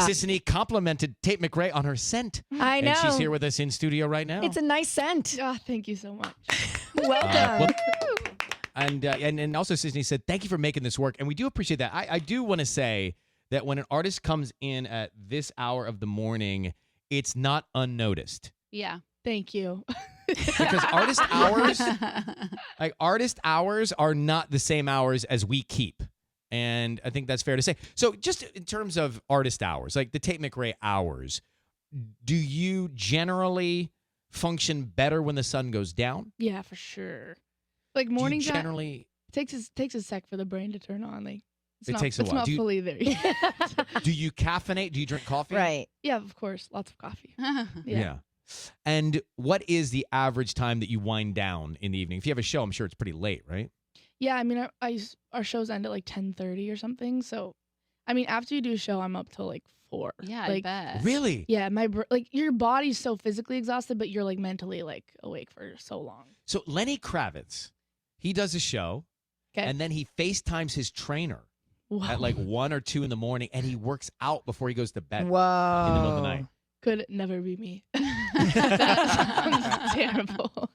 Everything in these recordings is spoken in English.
Sissany complimented Tate McRae on her scent. I know. And she's here with us in studio right now. It's a nice scent. Oh, thank you so much. Welcome. And also Sissany said, thank you for making this work. And we do appreciate that. I do want to say that when an artist comes in at this hour of the morning, it's not unnoticed. Yeah. Thank you. Because artist hours are not the same hours as we keep. And I think that's fair to say. So just in terms of artist hours, like the Tate McRae hours, do you generally function better when the sun goes down? Yeah, for sure. Like morning time, generally takes a sec for the brain to turn on. Like it takes a while. It's not fully there yet. Do you caffeinate? Do you drink coffee? Right. Yeah, of course. Lots of coffee. Yeah. And what is the average time that you wind down in the evening? If you have a show, I'm sure it's pretty late, right? Yeah, I mean, our shows end at like 10:30 or something. So, I mean, after you do a show, I'm up till like 4. Yeah, like, I bet. Really? Yeah, like your body's so physically exhausted, but you're like mentally like awake for so long. So Lenny Kravitz, he does a show, and then he FaceTimes his trainer at like 1 or 2 in the morning, and he works out before he goes to bed Whoa. in the middle of the night. Could never be me. That sounds terrible.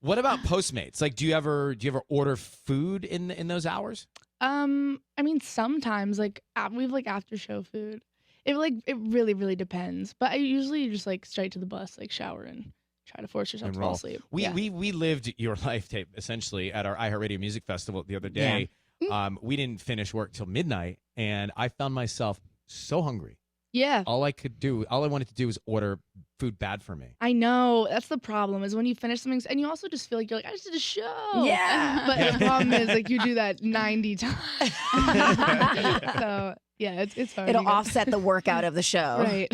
What about Postmates? Like, do you ever order food in those hours? I mean, sometimes like we've like after show food. It really depends. But I usually just like straight to the bus, like shower and try to force yourself to fall asleep. We lived your life tape essentially at our iHeartRadio Music Festival the other day. Yeah. We didn't finish work till midnight, and I found myself so hungry. Yeah. All I wanted to do was order food bad for me. I know. That's the problem is when you finish something, and you also just feel like you're like, I just did a show. Yeah. But the problem is like you do that 90 times. So yeah, it's hard. It'll offset the workout of the show. Right.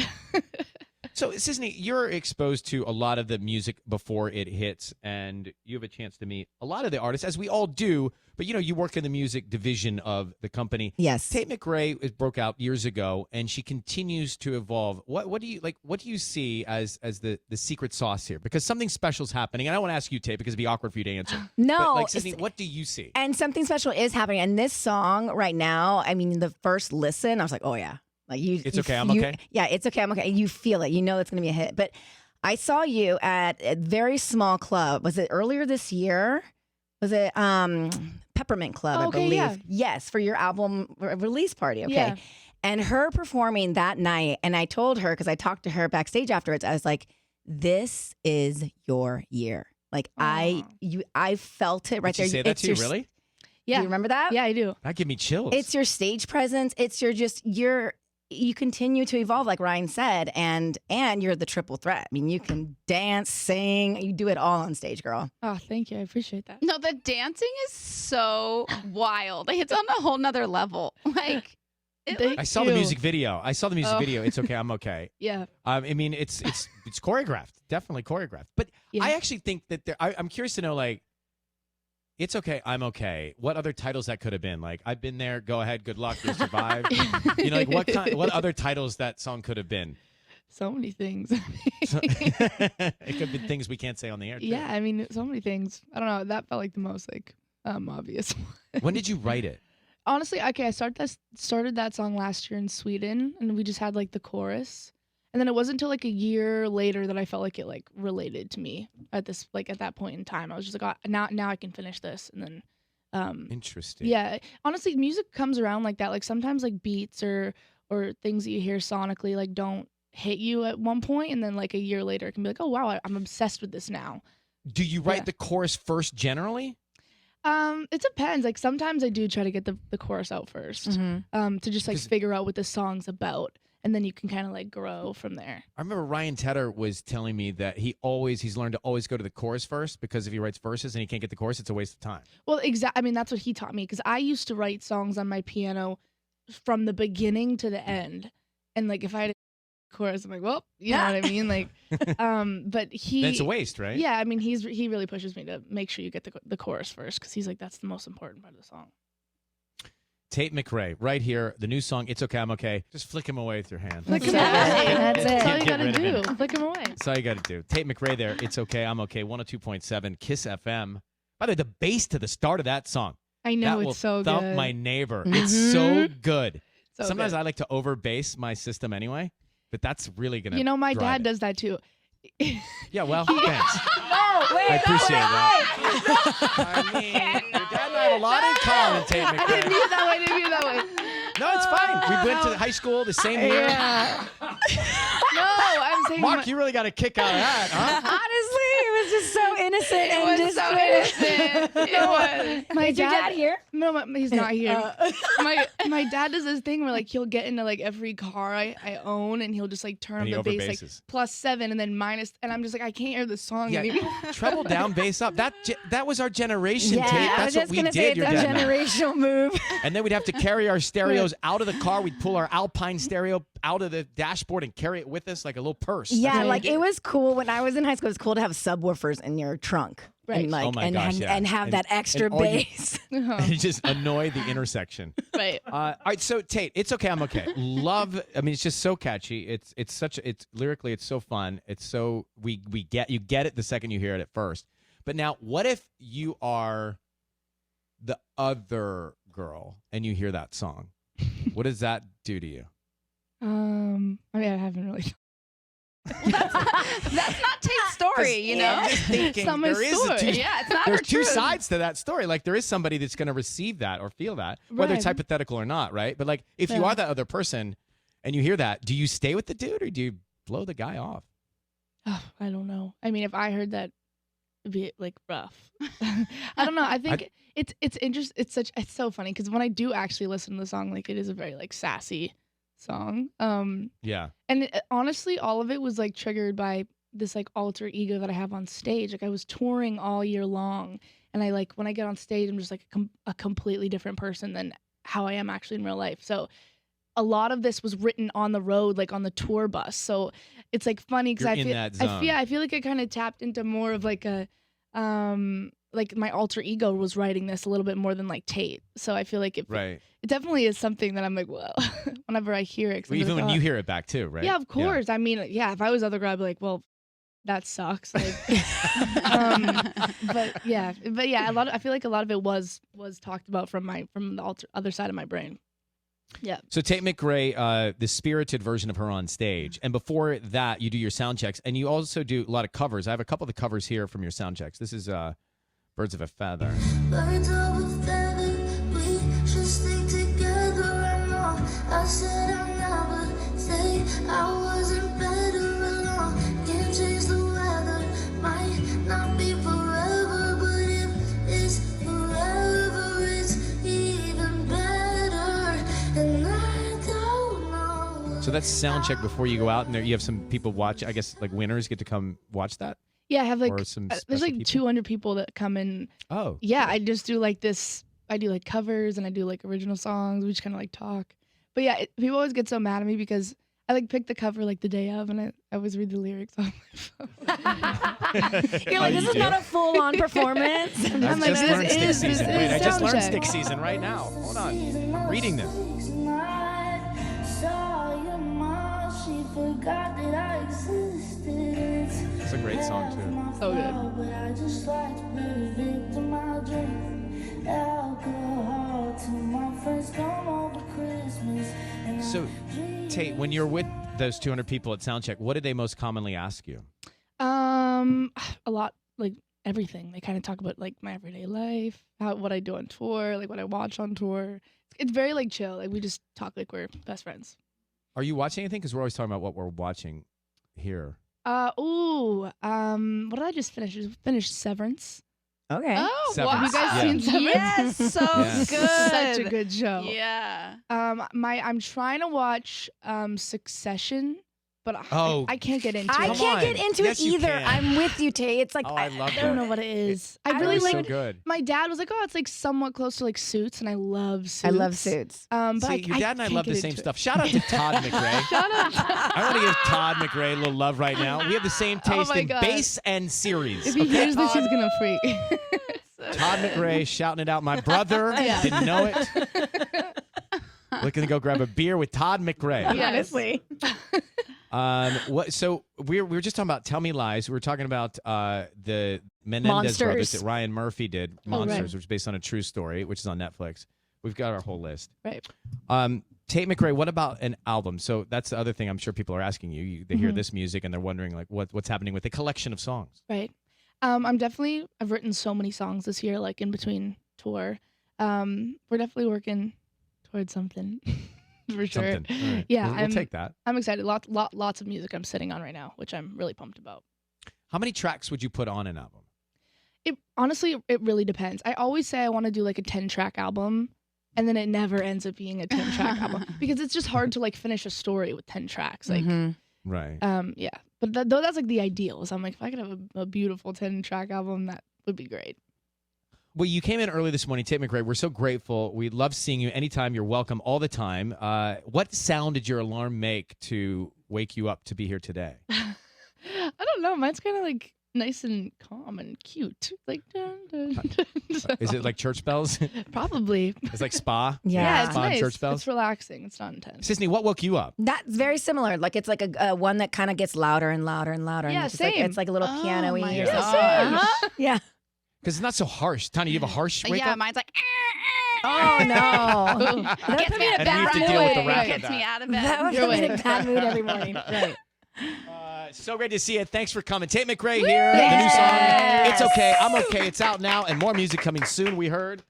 So, Sissany, you're exposed to a lot of the music before it hits, and you have a chance to meet a lot of the artists, as we all do. But, you work in the music division of the company. Yes. Tate McRae broke out years ago, and she continues to evolve. What do you see as the secret sauce here? Because something special is happening. And I want to ask you, Tate, because it'd be awkward for you to answer. No. But, like, Sissany, what do you see? And something special is happening. And this song right now, I mean, the first listen, I was like, oh, yeah. Like It's okay, I'm okay? Yeah, it's okay, I'm okay. You feel it. You know it's going to be a hit. But I saw you at a very small club. Was it earlier this year? Was it Peppermint Club, I believe? Yeah. Yes, for your album release party. Okay. Yeah. And her performing that night, and I told her, because I talked to her backstage afterwards, I was like, this is your year. Like, I felt it right Did there. she say that to you, really? Yeah. Do you remember that? Yeah, I do. That gave me chills. It's your stage presence. It's you continue to evolve, like Ryan said, and you're the triple threat. I mean, you can dance, sing, you do it all on stage, girl. Oh, thank you. I appreciate that. No, the dancing is so wild. Like, it's on a whole nother level. Like, I saw the music video. It's okay, I'm okay. Yeah. I mean, it's choreographed, definitely choreographed. But Yeah. I actually think that I'm curious to know, like, it's okay, I'm okay. What other titles that could have been? Like, I've been there. Go ahead. Good luck. You'll survive. Like what other titles that song could have been? So many things. It could have been things we can't say on the air. Too. Yeah, I mean, so many things. I don't know. That felt like the most like obvious one. When did you write it? Honestly, okay, I started that song last year in Sweden, and we just had like the chorus. And then it wasn't until like a year later that I felt like it like related to me at that point in time. I was just like, oh, now I can finish this. And then Interesting. Yeah. Honestly, music comes around like that. Like sometimes like beats or things that you hear sonically like don't hit you at one point, and then like a year later it can be like, oh wow, I'm obsessed with this now. Do you write the chorus first generally? It depends. Like sometimes I do try to get the chorus out first. To just like figure out what the song's about. And then you can kind of like grow from there. I remember Ryan Tedder was telling me that he's learned to always go to the chorus first, because if he writes verses and he can't get the chorus, it's a waste of time. Well, I mean, that's what he taught me, because I used to write songs on my piano from the beginning to the end. And like if I had a chorus, I'm like, well, you know what I mean? Like, but Then it's a waste, right? Yeah, I mean, he really pushes me to make sure you get the chorus first, because he's like, that's the most important part of the song. Tate McRae, right here, the new song, It's Okay, I'm Okay. Just flick him away with your hand. Flick him away. That's it. That's all you Get gotta rid of do. him. Flick him away. That's all you got to do. Tate McRae there, It's Okay, I'm Okay, 102.7, KISS FM. By the way, the bass to the start of that song. I know, that will it's so thump good. my neighbor. It's so good. So Sometimes good. I like to over bass my system anyway, but that's really gonna. You know, my drive dad it. does that too. Yeah, well, thanks. I appreciate that. I mean, your dad and I have a lot in common, Tate I didn't McRae. mean it that way. I didn't mean it that way. No, it's fine. We went to high school the same year. Yeah. No, I'm saying. Mark, you really got a kick out of that, huh? Honestly, it was just so innocent It and was just so innocent. It was. my Is your dad here? No, he's not here. My dad does this thing where like he'll get into like every car I own and he'll just like turn And he up the bass like overbasses. +7 and then minus, and I'm just like I can't hear the song anymore. Treble down, bass up. That was our generation, Yeah, Tate. I That's was what just we gonna say did. it's Your a dad and I. generational move. And then we'd have to carry our stereos out of the car. We'd pull our Alpine stereo out of the dashboard and carry it with us like a little purse. That's Yeah, what we like did. it was cool when I was in high school. It was cool to have subwoofers in your trunk, Right. and like Oh my gosh, yeah. and have And- that extra and all you- bass. Uh-huh. And just annoy the intersection. Right. All right, so Tate, it's okay. I'm okay. Love. I mean, it's just so catchy. It's such. It's lyrically, it's so fun. It's so we get you get it the second you hear it at first. But now, what if you are the other girl and you hear that song? What does that do to you? I mean, I haven't really. That's not Tate's story, you know? I'm just thinking It's not my there is story. Yeah, it's not there's her two truth. sides to that story. Like there is somebody that's going to receive that or feel that, whether it's Right. hypothetical or not, right? But like if you Yeah. are that other person and you hear that, do you stay with the dude or do you blow the guy off? Oh, I don't know. I mean, if I heard that, it'd be like rough. I don't know. I think it's interesting. It's so funny because when I do actually listen to the song, like it is a very like sassy song. Yeah. And honestly, all of it was like triggered by this like alter ego that I have on stage. Like I was touring all year long, and I like when I get on stage, I'm just like a completely different person than how I am actually in real life. So a lot of this was written on the road, like on the tour bus. So it's like funny because You're I in feel that zone. I feel like I kind of tapped into more of like a like my alter ego was writing this a little bit more than like Tate. So I feel like it Right. definitely is something that I'm like, whoa, whenever I hear it. 'cause I'm Even like, when oh. you hear it back too, right? Yeah, of course. I mean, yeah, if I was other girl, I'd be like, well, that sucks. Like, but yeah, I feel like a lot of it was talked about from the other side of my brain. Yeah. So Tate McRae, the spirited version of her on stage, and before that, you do your sound checks, and you also do a lot of covers. I have a couple of the covers here from your sound checks. This is "Birds of a Feather." Birds of a feather, we should stick together. I know I said I'll never say I wasn't better alone. Can't change the weather, might not be forever, but if it's forever, it's even better. And I don't know. So that's sound check before you go out, and there you have some people watch. I guess like winners get to come watch that. Yeah, I have like Or some there's special like people? 200 people that come in. Oh, Yeah, I just do like this. I do like covers and I do like original songs. We just kind of like talk. But yeah, people always get so mad at me because I like pick the cover like the day of, and I always read the lyrics on my phone. You're like, you this is do? not a full-on performance. I I'm like, just this learned stick is season. Wait, I just sound learned check. stick season right now. Hold on, I'm reading them. It's a great song too. So good. But I just like to be a victim. I'll drink alcohol till my friends come over Christmas. And So, Tate, when you're with those 200 people at Soundcheck, what do they most commonly ask you? A lot, like everything. They kind of talk about like my everyday life, what I do on tour, like what I watch on tour. It's very like chill. Like we just talk like we're best friends. Are you watching anything? Because we're always talking about what we're watching here. What did I just finish? I finished Severance. Okay. Oh, Severance. wow. Have you guys seen Severance? Yes, so Yes. good. Such a good show. Yeah. I'm trying to watch Succession, but Oh. I can't get into I it. Come can't on. get into Yes, it you either. can. I'm with you, Tay. It's like Oh, I love I don't know what it is. I really It's like. so good. My dad was like, "Oh, it's like somewhat close to like Suits," and I love Suits. I love Suits. But See, your dad and I can't love the get same into it. stuff. Shout out to Todd McRae. Shout out. I want to give Todd McRae a little love right now. We have the same taste my in God. bass and series. If he hears this, he's gonna freak. Todd McRae shouting it out. My brother didn't know it. Looking to go grab a beer with Todd McRae. Yeah. Honestly. What? So we were just talking about Tell Me Lies. We were talking about the Menendez Monsters. brothers that Ryan Murphy did, Oh, right. Monsters, which is based on a true story, which is on Netflix. We've got our whole list. Right. Tate McRae, what about an album? So that's the other thing I'm sure people are asking you. They hear this music and they're wondering like what's happening with a collection of songs. Right. I've written so many songs this year, like in between tour. We're definitely working towards something for sure. Something. All right. Yeah, we'll take that. I'm excited. Lots of music I'm sitting on right now, which I'm really pumped about. How many tracks would you put on an album? It really depends. I always say I want to do like a 10-track album, and then it never ends up being a 10-track album because it's just hard to like finish a story with 10 tracks. Like, Right. yeah. But that's like the ideal. So I'm like, if I could have a beautiful 10-track album, that would be great. Well, you came in early this morning, Tate McRae. We're so grateful. We love seeing you anytime. You're welcome all the time. What sound did your alarm make to wake you up to be here today? I don't know. Mine's kind of like nice and calm and cute. Like, dun, dun, dun. Is it like church bells? Probably. It's like spa? Yeah. It's Spa and nice. church bells? It's relaxing. It's not intense. Sisney, what woke you up? That's very similar. Like it's like a one that kind of gets louder and louder and louder. Yeah, and it's Like, same. it's like a little Oh piano-y. my or gosh. something. Uh-huh. Yeah. Because it's not so harsh. Tanya, you have a harsh wake Yeah, up? mine's like. Oh no. Gets That put me in a And we have bad to mood. deal with the wrath of Gets that. me out of That bed. would put me in a bad mood every morning. Right. So great to see you. Thanks for coming. Tate McRae here. The new song, It's Okay, I'm Okay. It's out now, and more music coming soon, we heard.